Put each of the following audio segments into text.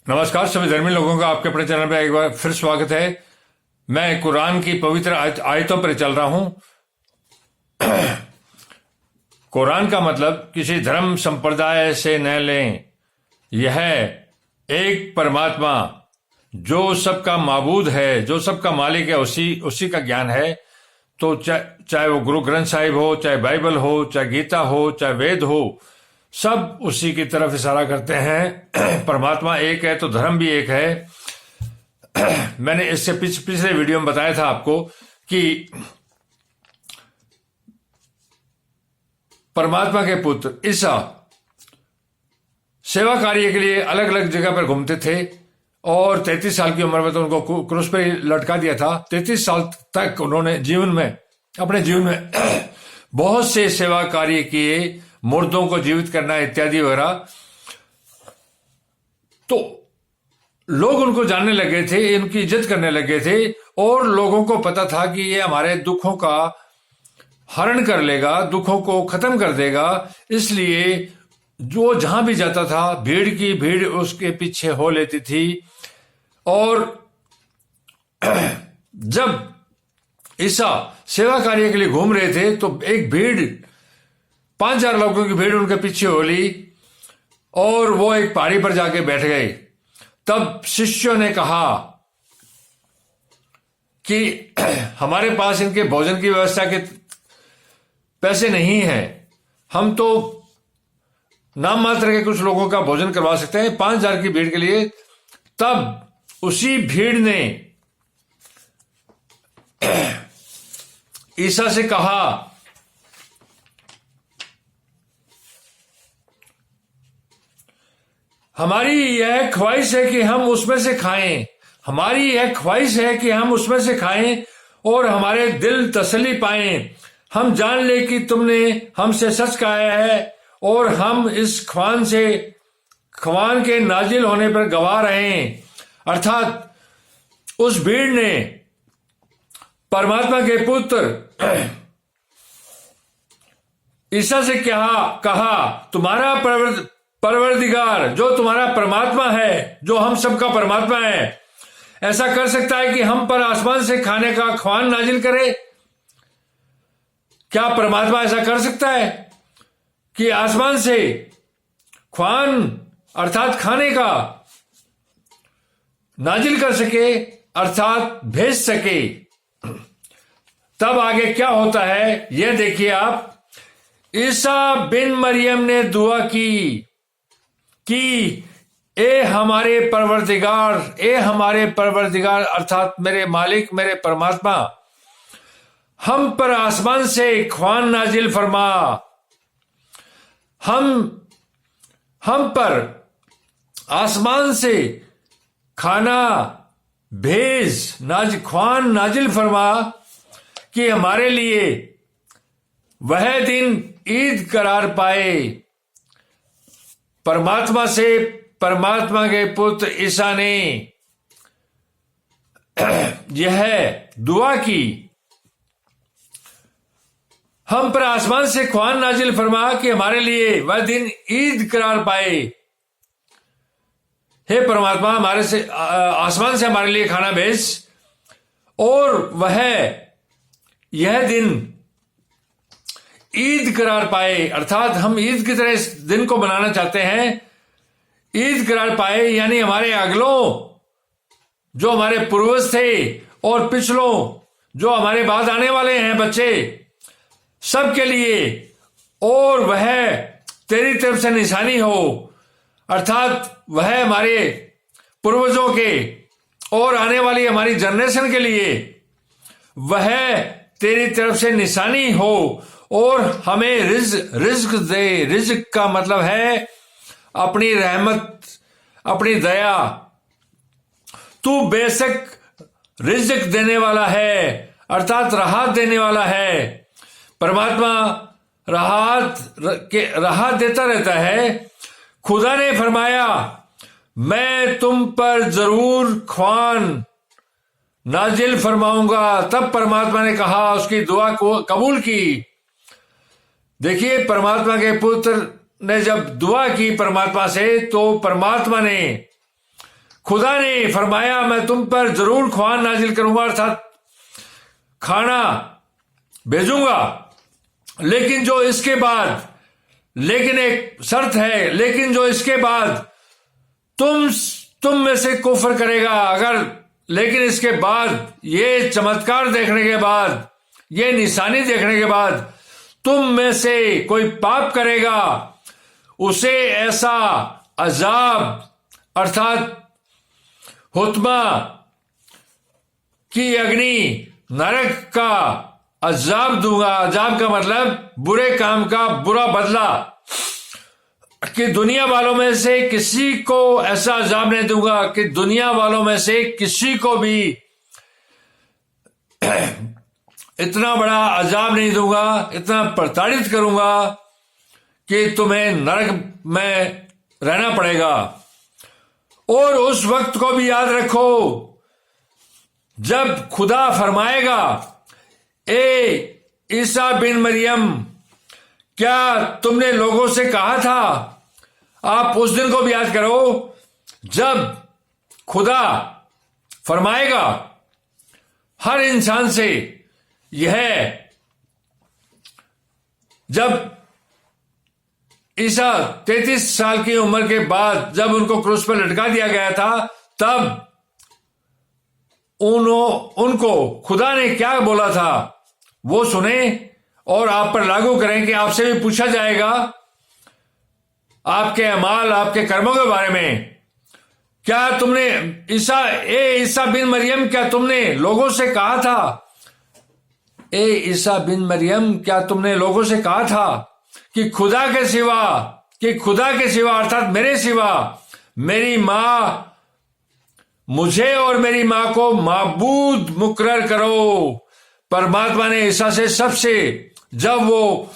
नमस्कार सभी धर्मी लोगों का आपके अपने चैनल पर एक बार फिर स्वागत है। मैं कुरान की पवित्र आयतों पर चल रहा हूं। कुरान का मतलब किसी धर्म संप्रदाय से न लें। यह एक परमात्मा जो सबका माबूद है, जो सबका मालिक है, उसी का ज्ञान है। तो चाहे वो गुरु ग्रंथ साहिब हो, चाहे बाइबल हो, चाहे गीता हो, चाहे वेद हो, सब उसी की तरफ इशारा करते हैं। परमात्मा एक है तो धर्म भी एक है। मैंने इससे पिछले वीडियो में बताया था आपको कि परमात्मा के पुत्र ईसा सेवा कार्य के लिए अलग अलग जगह पर घूमते थे और 33 साल की उम्र में तो उनको क्रूस पर लटका दिया था। 33 साल तक उन्होंने अपने जीवन में बहुत से सेवा कार्य किए, मुर्दों को जीवित करना इत्यादि वगैरह। तो लोग उनको जानने लगे थे, इनकी इज्जत करने लगे थे और लोगों को पता था कि ये हमारे दुखों का हरण कर लेगा, दुखों को खत्म कर देगा। इसलिए जो जहां भी जाता था भीड़ की भीड़ उसके पीछे हो लेती थी। और जब ईसा सेवा कार्य के लिए घूम रहे थे तो एक भीड़ 5,000 लोगों की भीड़ उनके पीछे हो ली और वो एक पहाड़ी पर जाके बैठ गए। तब शिष्यों ने कहा कि हमारे पास इनके भोजन की व्यवस्था के पैसे नहीं हैं, हम तो नाम मात्र के कुछ लोगों का भोजन करवा सकते हैं 5,000 की भीड़ के लिए। तब उसी भीड़ ने ईसा से कहा, हमारी यह ख्वाहिश है कि हम उसमें से खाएं, हमारी यह ख्वाहिश है कि हम उसमें से खाएं और हमारे दिल तसल्ली पाएं। हम जान ले कि तुमने हमसे सच कहा है और हम इस ख्वान के नाजिल होने पर गवाह रहे हैं। अर्थात उस भीड़ ने परमात्मा के पुत्र ईसा से कहा तुम्हारा परवरदिगार जो तुम्हारा परमात्मा है, जो हम सबका परमात्मा है, ऐसा कर सकता है कि हम पर आसमान से खाने का ख्वान नाजिल करे? क्या परमात्मा ऐसा कर सकता है कि आसमान से ख्वान अर्थात खाने का नाजिल कर सके, अर्थात भेज सके? तब आगे क्या होता है यह देखिए आप। ईसा बिन मरियम ने दुआ की कि ए हमारे परवरदिगार अर्थात मेरे मालिक, मेरे परमात्मा, हम पर आसमान से ख्वान नाजिल फरमा, हम पर आसमान से खाना ख्वान नाजिल फरमा कि हमारे लिए वह दिन ईद करार पाए। परमात्मा के पुत्र ईसा ने यह दुआ की, हम पर आसमान से ख्वान नाजिल फरमा कि हमारे लिए वह दिन ईद करार पाए। हे परमात्मा, आसमान से हमारे लिए खाना भेज और वह यह दिन ईद करार पाए। अर्थात हम ईद की तरह इस दिन को मनाना चाहते हैं। ईद करार पाए यानी हमारे अगलों, जो हमारे पूर्वज थे, और पिछलों, जो हमारे बाद आने वाले हैं बच्चे, सबके लिए, और वह तेरी तरफ से निशानी हो। अर्थात वह हमारे पूर्वजों के और आने वाली हमारी जनरेशन के लिए वह तेरी तरफ से निशानी हो और हमें रिज्क दे। रिज्क का मतलब है अपनी रहमत, अपनी दया। तू बेशक रिज्क देने वाला है, अर्थात राहत देने वाला है। परमात्मा राहत देता रहता है। खुदा ने फरमाया, मैं तुम पर जरूर ख्वान नाजिल फरमाऊंगा। तब परमात्मा ने कहा, उसकी दुआ को कबूल की। देखिए, परमात्मा के पुत्र ने जब दुआ की परमात्मा से, तो परमात्मा ने खुदा ने फरमाया मैं तुम पर जरूर ख्वान नाजिल करूंगा, अर्थात खाना भेजूंगा, लेकिन जो इसके बाद, लेकिन एक शर्त है, लेकिन जो इसके बाद तुम में से कुफर करेगा, अगर लेकिन इसके बाद, ये चमत्कार देखने के बाद, ये निशानी देखने के बाद तुम में से कोई पाप करेगा, उसे ऐसा अजाब अर्थात हुत्मा की अग्नि, नरक का अजाब दूंगा। अजाब का मतलब बुरे काम का बुरा बदला, कि दुनिया वालों में से किसी को ऐसा अजाब नहीं दूंगा, कि दुनिया वालों में से किसी को भी इतना बड़ा अजाब नहीं दूंगा, इतना प्रताड़ित करूंगा कि तुम्हें नरक में रहना पड़ेगा। और उस वक्त को भी याद रखो जब खुदा फरमाएगा, ए ईसा बिन मरियम, क्या तुमने लोगों से कहा था? आप उस दिन को भी याद करो जब खुदा फरमाएगा हर इंसान से, यह जब ईसा 33 साल की उम्र के बाद जब उनको क्रूस पर लटका दिया गया था, तब उनको खुदा ने क्या बोला था वो सुने और आप पर लागू करें, कि आपसे भी पूछा जाएगा आपके अमाल, आपके कर्मों के बारे में। क्या तुमने ईसा बिन मरियम, क्या तुमने लोगों से कहा था? ए ईसा बिन मरियम, क्या तुमने लोगों से कहा था कि खुदा के सिवा अर्थात मेरे सिवा मेरी मां, मुझे और मेरी मां को माबूद मुकर्रर करो। परमात्मा ने ईसा से सबसे, जब वो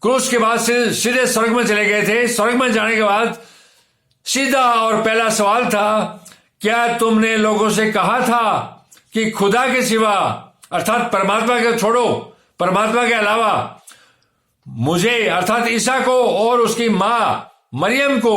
क्रूस के बाद सीधे स्वर्ग में चले गए थे, स्वर्ग में जाने के बाद सीधा और पहला सवाल था, क्या तुमने लोगों से कहा था कि खुदा के सिवा अर्थात परमात्मा के छोड़ो, परमात्मा के अलावा मुझे अर्थात ईसा को और उसकी मां मरियम को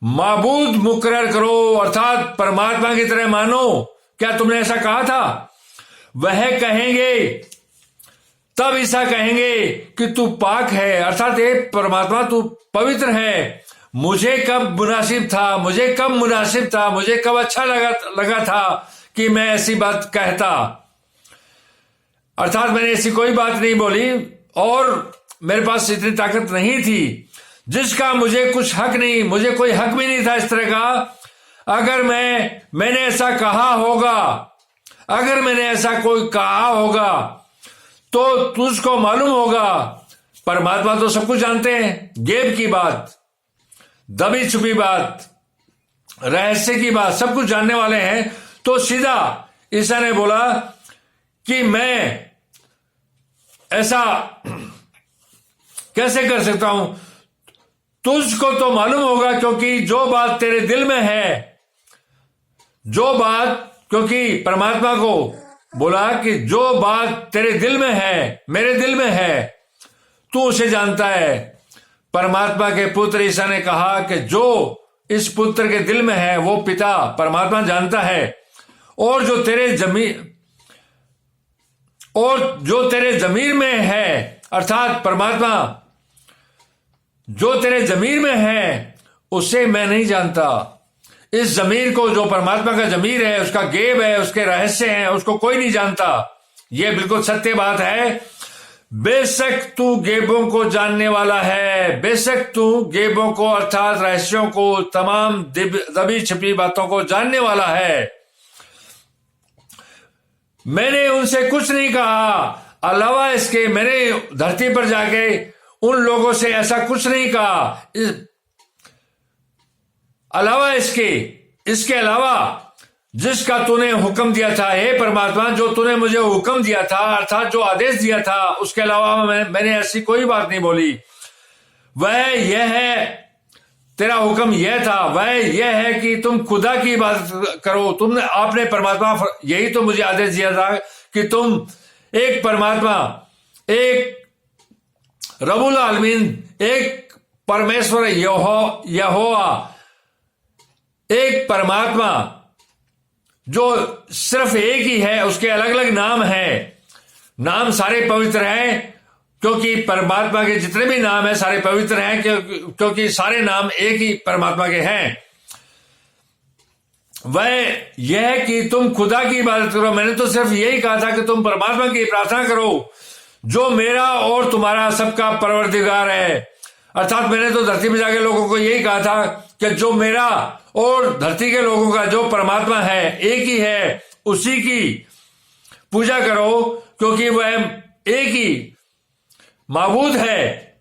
माबूद मुकर्रर करो, अर्थात परमात्मा की तरह मानो। क्या तुमने ऐसा कहा था? वह कहेंगे, तब ईसा कहेंगे कि तू पाक है, अर्थात हे परमात्मा तू पवित्र है। मुझे कब मुनासिब था, मुझे कब अच्छा लगा था कि मैं ऐसी बात कहता, अर्थात मैंने ऐसी कोई बात नहीं बोली और मेरे पास इतनी ताकत नहीं थी जिसका मुझे कुछ हक नहीं, मुझे कोई हक भी नहीं था इस तरह का। अगर मैंने ऐसा कहा होगा, अगर मैंने ऐसा कोई कहा होगा तो तुझको मालूम होगा। परमात्मा तो सब कुछ जानते हैं, गैब की बात, दबी छुपी बात, रहस्य की बात, सब कुछ जानने वाले हैं। तो सीधा ईसा ने बोला कि मैं ऐसा कैसे कर सकता हूं? तुझको तो मालूम होगा, क्योंकि जो बात तेरे दिल में है, क्योंकि परमात्मा को बोला कि जो बात तेरे दिल में है, मेरे दिल में है, तू उसे जानता है। परमात्मा के पुत्र ईसा ने कहा कि जो इस पुत्र के दिल में है वो पिता परमात्मा जानता है, और जो तेरे जमीर में है, अर्थात परमात्मा जो तेरे जमीर में है उसे मैं नहीं जानता। इस जमीर को, जो परमात्मा का जमीर है, उसका गेब है, उसके रहस्य हैं, उसको कोई नहीं जानता। यह बिल्कुल सत्य बात है। बेशक तू गेबों को जानने वाला है, बेशक तू गेबों को अर्थात रहस्यों को, तमाम दबी छिपी बातों को जानने वाला है। मैंने उनसे कुछ नहीं कहा अलावा इसके, मैंने धरती पर जाके उन लोगों से ऐसा कुछ नहीं कहा अलावा इसके अलावा जिसका तूने हुक्म दिया था। हे परमात्मा, जो तूने मुझे हुक्म दिया था, अर्थात जो आदेश दिया था, उसके अलावा मैंने ऐसी कोई बात नहीं बोली। वह यह है, तेरा हुक्म यह था, वह यह है कि तुम खुदा की इबादत करो। आपने परमात्मा, यही तो मुझे आदेश दिया था कि तुम एक परमात्मा, एक रब्बुल आलमीन, एक परमेश्वर यहोवा एक परमात्मा जो सिर्फ एक ही है, उसके अलग अलग नाम हैं। नाम सारे पवित्र हैं, क्योंकि परमात्मा के जितने भी नाम हैं सारे पवित्र हैं, क्योंकि सारे नाम एक ही परमात्मा के हैं। वह यह कि तुम खुदा की इबादत करो। मैंने तो सिर्फ यही कहा था कि तुम परमात्मा की प्रार्थना करो, जो मेरा और तुम्हारा सबका परवरदिगार है। अर्थात मैंने तो धरती में जाके लोगों को यही कहा था कि जो मेरा और धरती के लोगों का जो परमात्मा है, एक ही है, उसी की पूजा करो, क्योंकि वह एक ही माबूद है।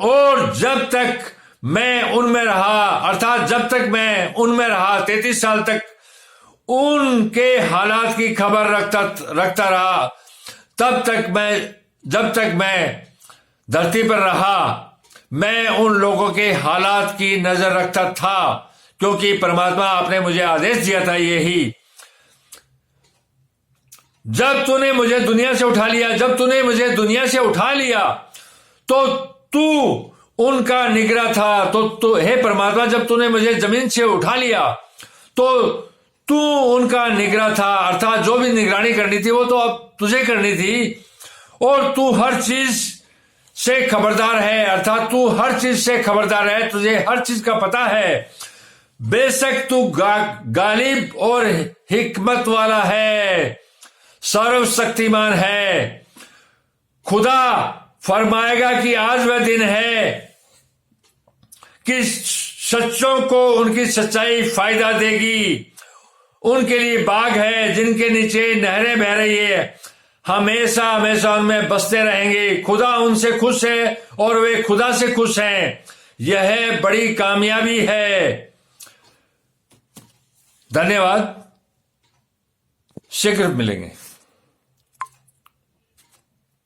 और जब तक मैं उनमें रहा, अर्थात जब तक मैं उनमें रहा 33 साल तक उनके हालात की खबर रखता रहा, जब तक मैं धरती पर रहा, मैं उन लोगों के हालात की नजर रखता था, क्योंकि परमात्मा आपने मुझे आदेश दिया था यही। जब तूने मुझे दुनिया से उठा लिया, तो तू उनका निगरान था। तो हे परमात्मा, जब तूने मुझे जमीन से उठा लिया तो तू उनका निगरान था। अर्थात जो भी निगरानी करनी थी वो तो अब तुझे करनी थी, और तू हर चीज से खबरदार है। अर्थात तू हर चीज से खबरदार है, तुझे हर चीज का पता है। बेशक तू गालिब और हिकमत वाला है, सर्वशक्तिमान है। खुदा फरमाएगा कि आज वह दिन है कि सच्चों को उनकी सच्चाई फायदा देगी। उनके लिए बाग है जिनके नीचे नहरें बह रही है, हमेशा हमेशा उनमें बसते रहेंगे। खुदा उनसे खुश है और वे खुदा से खुश हैं। यह बड़ी कामयाबी है। धन्यवाद। शीघ्र मिलेंगे।